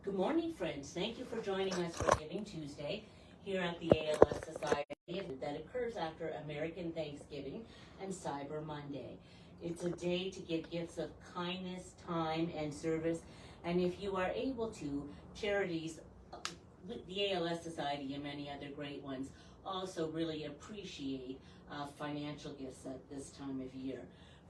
Good morning, friends. Thank you for joining us for Giving Tuesday here at the ALS Society that occurs after American Thanksgiving and Cyber Monday. It's a day to give gifts of kindness, time, and service. And if you are able to, charities, the ALS Society and many other great ones, also really appreciate financial gifts at this time of year.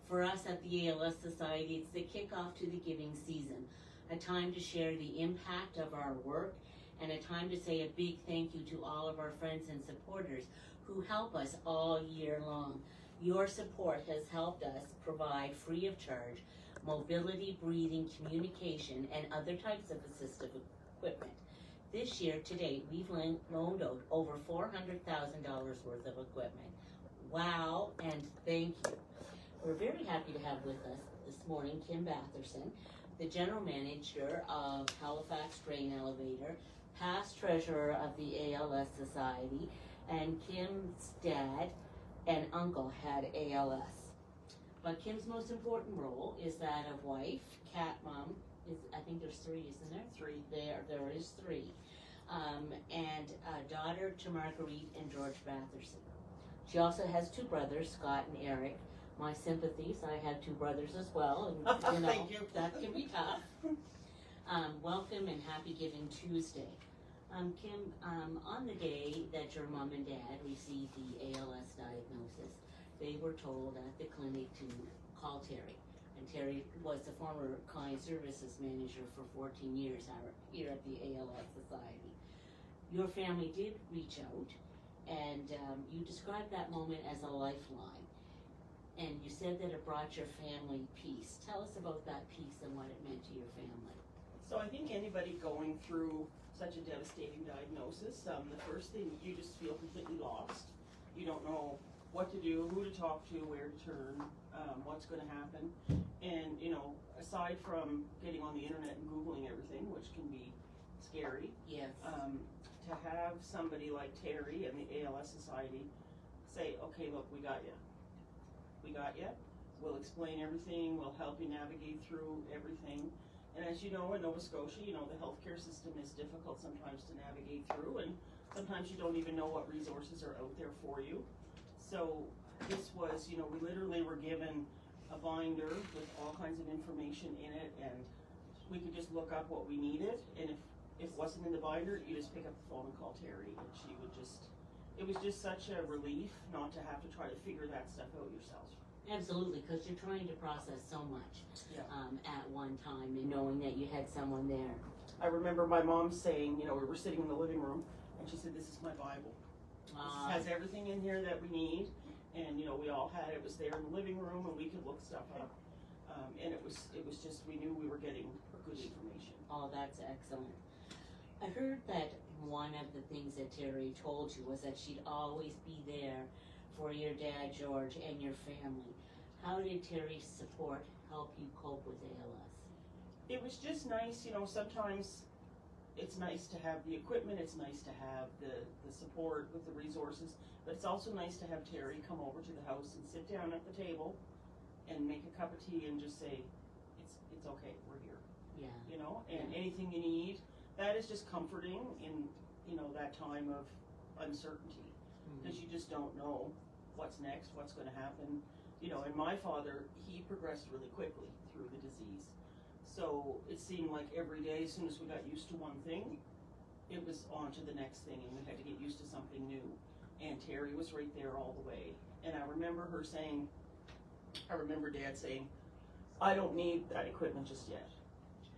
For us at the ALS Society, it's the kickoff to the giving season, a time to share the impact of our work, and a time to say a big thank you to all of our friends and supporters who help us all year long. Your support has helped us provide free of charge mobility, breathing, communication, and other types of assistive equipment. This year, to date, we've loaned out over $400,000 worth of equipment. Wow, and thank you. We're very happy to have with us this morning Kim Batherson, the General Manager of Halifax Grain Elevator, past Treasurer of the ALS Society, and Kim's dad and uncle had ALS. But Kim's most important role is that of wife, cat mom, I think there's three, isn't there? Three. There is three. And daughter to Marguerite and George Batherson. She also has two brothers, Scott and Eric. My sympathies, I have two brothers as well, and you know, Thank you. that can be tough. Welcome and happy Giving Tuesday. Kim, on the day that your mom and dad received the ALS diagnosis, they were told at the clinic to call Terri. And Terri was the former Client Services Manager for 14 years here at the ALS Society. Your family did reach out, and you described that moment as a lifeline. And you said that it brought your family peace. Tell us about that peace and what it meant to your family. So I think anybody going through such a devastating diagnosis, the first thing, you just feel completely lost. You don't know what to do, who to talk to, where to turn, what's going to happen. And, you know, aside from getting on the internet and Googling everything, which can be scary, yes. To have somebody like Terri and the ALS Society say, okay, look, we got you. We got you. We'll explain everything. We'll help you navigate through everything. And as you know, in Nova Scotia, you know, the healthcare system is difficult sometimes to navigate through, and sometimes you don't even know what resources are out there for you. So this was, you know, we literally were given a binder with all kinds of information in it, and we could just look up what we needed, and if it wasn't in the binder, you just pick up the phone and call Terri, and she would just, it was just such a relief not to have to try to figure that stuff out yourself. Absolutely, because you're trying to process so much Yeah. at one time, and knowing that you had someone there. I remember my mom saying, you know, we were sitting in the living room, and she said, this is my Bible. This has everything in here that we need, and, you know, we all had it. It was there in the living room, and we could look stuff up. And it was just, we knew we were getting good information. Oh, that's excellent. I heard that one of the things that Terri told you was that she'd always be there for your dad, George, and your family. How did Terri's support help you cope with ALS? It was just nice, you know, sometimes it's nice to have the equipment, it's nice to have the support with the resources, but it's also nice to have Terri come over to the house and sit down at the table and make a cup of tea and just say, it's okay, we're here. Yeah. You know, and anything you need, that is just comforting in, you know, that time of uncertainty, because you just don't know what's next, what's going to happen. You know, and my father, he progressed really quickly through the disease. So it seemed like every day, as soon as we got used to one thing, it was on to the next thing, and we had to get used to something new. And Terri was right there all the way. And I remember her saying, I remember Dad saying, I don't need that equipment just yet.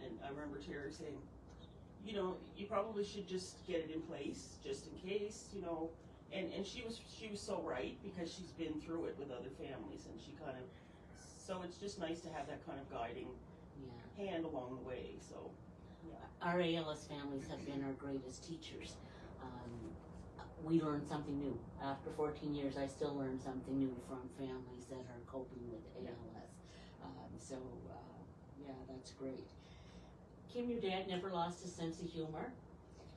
And I remember Terri saying, you know, you probably should just get it in place, just in case, you know. And she was so right, because she's been through it with other families, and she kind of, so it's just nice to have that kind of guiding hand along the way. So our ALS families have been our greatest teachers. We learned something new. After 14 years, I still learn something new from families that are coping with ALS. Yeah, that's great. Kim, your dad never lost his sense of humor.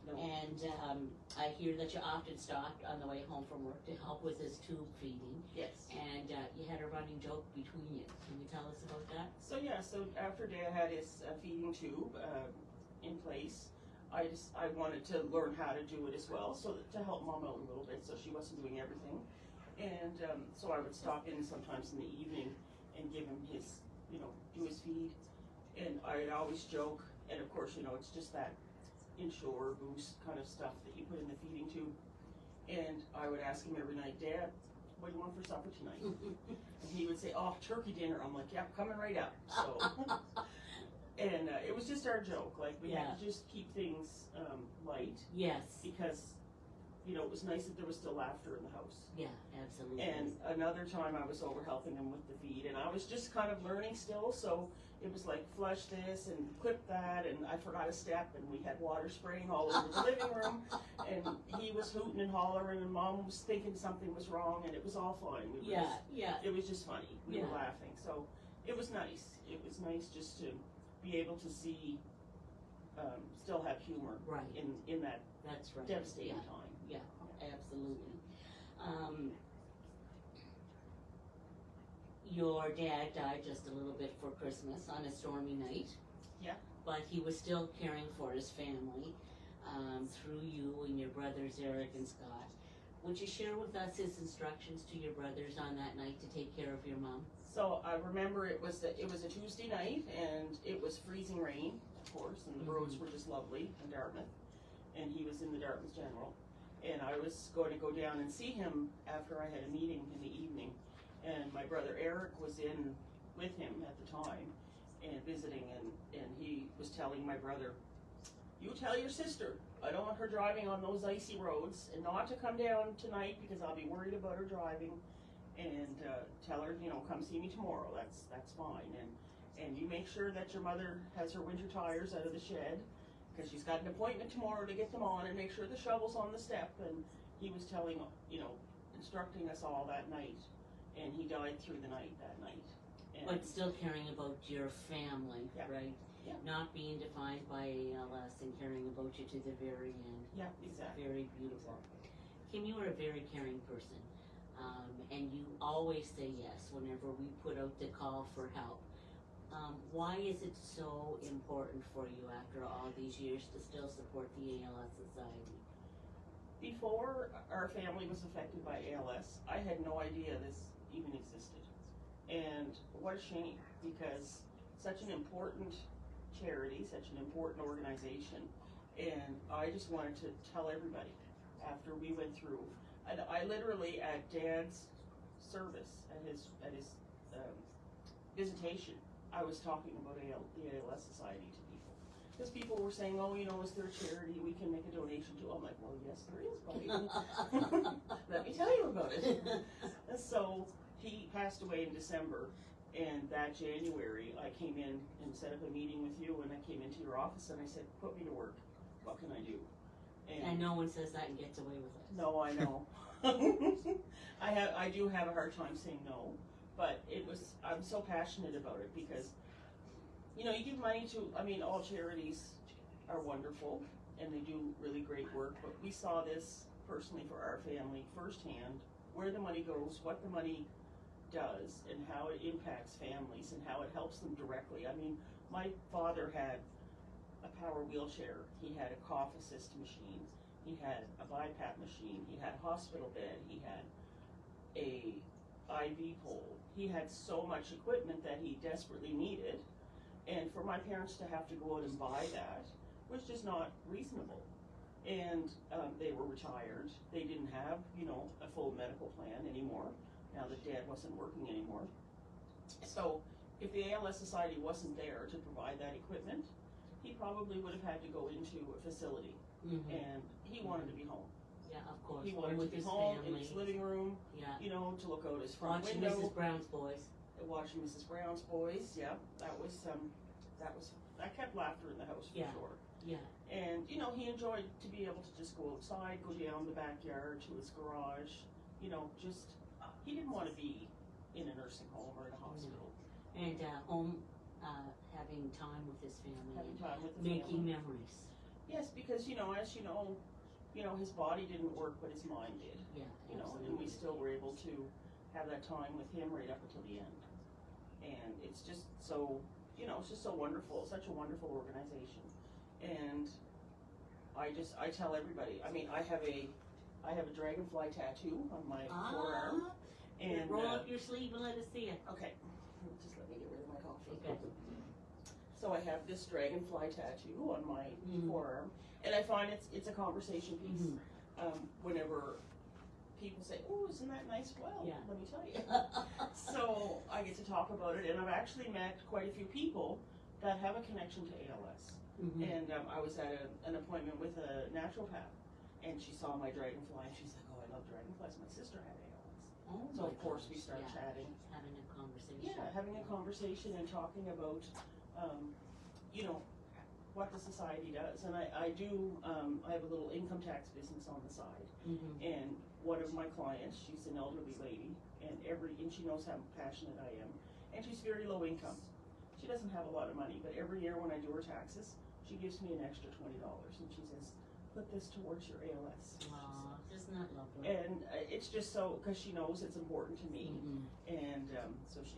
No. And I hear that you often stopped on the way home from work to help with his tube feeding. Yes. And you had a running joke between you. Can you tell us about that? So after Dad had his feeding tube, in place, I wanted to learn how to do it as well, so that, to help Mom out a little bit, so she wasn't doing everything. And so I would stop in sometimes in the evening and give him his, do his feed. And I'd always joke, and of course, it's just that Ensure Boost kind of stuff that you put in the feeding tube. And I would ask him every night, Dad, what do you want for supper tonight? And he would say, oh, turkey dinner. I'm like, yeah, coming right up. So, and it was just our joke. Like, we had to just keep things light. Yes. Because, it was nice that there was still laughter in the house. Yeah, absolutely. And another time I was over helping him with the feed, and I was just kind of learning still, so it was like flush this and clip that, and I forgot a step, and we had water spraying all over the living room, and he was hooting and hollering, and Mom was thinking something was wrong, and it was all fine. It was just funny. We were laughing, so it was nice. It was nice just to be able to see, still have humor in that devastating time. Yeah, absolutely. Your dad died just a little bit for Christmas on a stormy night. Yeah. But he was still caring for his family through you and your brothers Eric and Scott. Would you share with us his instructions to your brothers on that night to take care of your mom? So I remember it was a Tuesday night, and it was freezing rain, of course, and the roads were just lovely in Dartmouth, and he was in the Dartmouth General. And I was going to go down and see him after I had a meeting in the evening. And my brother Eric was in with him at the time and visiting, and he was telling my brother, you tell your sister, I don't want her driving on those icy roads, and not to come down tonight because I'll be worried about her driving, and tell her, come see me tomorrow, that's fine. And you make sure that your mother has her winter tires out of the shed, because she's got an appointment tomorrow to get them on, and make sure the shovel's on the step. And he was telling, instructing us all that night, and he died through the night that night. And but still caring about your family, right? Yeah. Not being defined by ALS and caring about you to the very end. Yeah, exactly. Very beautiful. Kim, you are a very caring person, and you always say yes whenever we put out the call for help. Why is it so important for you after all these years to still support the ALS Society? Before our family was affected by ALS, I had no idea this even existed. And what a shame, because such an important charity, such an important organization, and I just wanted to tell everybody after we went through. And I literally, at Dad's service, at his visitation, I was talking about the ALS Society to people. Because people were saying, oh, is there a charity we can make a donation to? I'm like, well, yes, there is, buddy. Let me tell you about it. And so he passed away in December, and that January I came in and set up a meeting with you, and I came into your office and I said, put me to work. What can I do? And no one says that and gets away with it. No, I know. I do have a hard time saying no. But I'm so passionate about it because, you give money to, all charities are wonderful and they do really great work, but we saw this personally for our family firsthand, where the money goes, what the money does, and how it impacts families and how it helps them directly. My father had a power wheelchair, he had a cough assist machine, he had a BiPAP machine, he had a hospital bed, he had a IV pole. He had so much equipment that he desperately needed, and for my parents to have to go out and buy that was just not reasonable. And they were retired. They didn't have, a full medical plan anymore, now that Dad wasn't working anymore. So if the ALS Society wasn't there to provide that equipment, he probably would have had to go into a facility, and he wanted to be home. Yeah, of course. He wanted to be home in his living room, to look out his front watching window. Mrs. Brown's Boys. Watching Mrs. Brown's Boys, yeah. That kept laughter in the house for sure. Yeah. And, he enjoyed to be able to just go outside, go down the backyard to his garage, he didn't want to be in a nursing home or in a hospital. And home, having time with his family. Having time with the making family. memories. Yes, because, as his body didn't work, but his mind did. Yeah, And we still were able to have that time with him right up until the end. And it's just so, it's just so wonderful, such a wonderful organization. And I tell everybody, I mean, I have a dragonfly tattoo on my forearm. And roll up your sleeve and let us see it. Okay, just let me get rid of my coffee. Okay. So I have this dragonfly tattoo on my forearm, and I find it's a conversation piece. Whenever people say, "Oh, isn't that nice?" Well, Yeah. let me tell you. So I get to talk about it, and I've actually met quite a few people that have a connection to ALS. And I was at an appointment with a naturopath, and she saw my dragonfly, and she's like, "Oh, I love dragonflies. My sister had ALS." Oh, So of course we gosh, start yeah. chatting. Having a conversation. Yeah, having a conversation and talking about, you know, what the society does. And I do, I have a little income tax business on the side. And one of my clients, she's an elderly lady, and she knows how passionate I am. And she's very low income. She doesn't have a lot of money, but every year when I do her taxes, she gives me an extra $20, and she says, "Put this towards your ALS." Aw, isn't that lovely? And it's just so, because she knows it's important to me. And so it's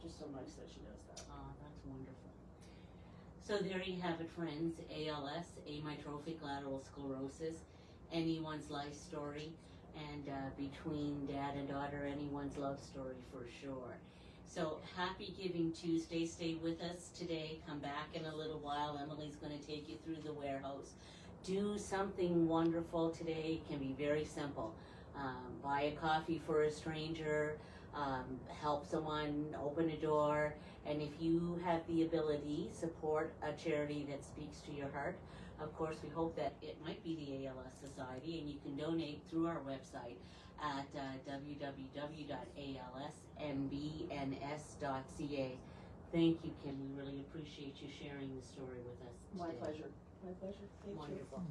just so nice that she does that. Oh, that's wonderful. So there you have it, friends. ALS, amyotrophic lateral sclerosis, anyone's life story, and between dad and daughter, anyone's love story for sure. So happy Giving Tuesday. Stay with us today. Come back in a little while. Emily's going to take you through the warehouse. Do something wonderful today. It can be very simple. Buy a coffee for a stranger, help someone open a door, and if you have the ability, support a charity that speaks to your heart. Of course, we hope that it might be the ALS Society, and you can donate through our website at www.alsnbns.ca. Thank you, Kim. We really appreciate you sharing the story with us today. My pleasure. My pleasure. Thank you. Wonderful.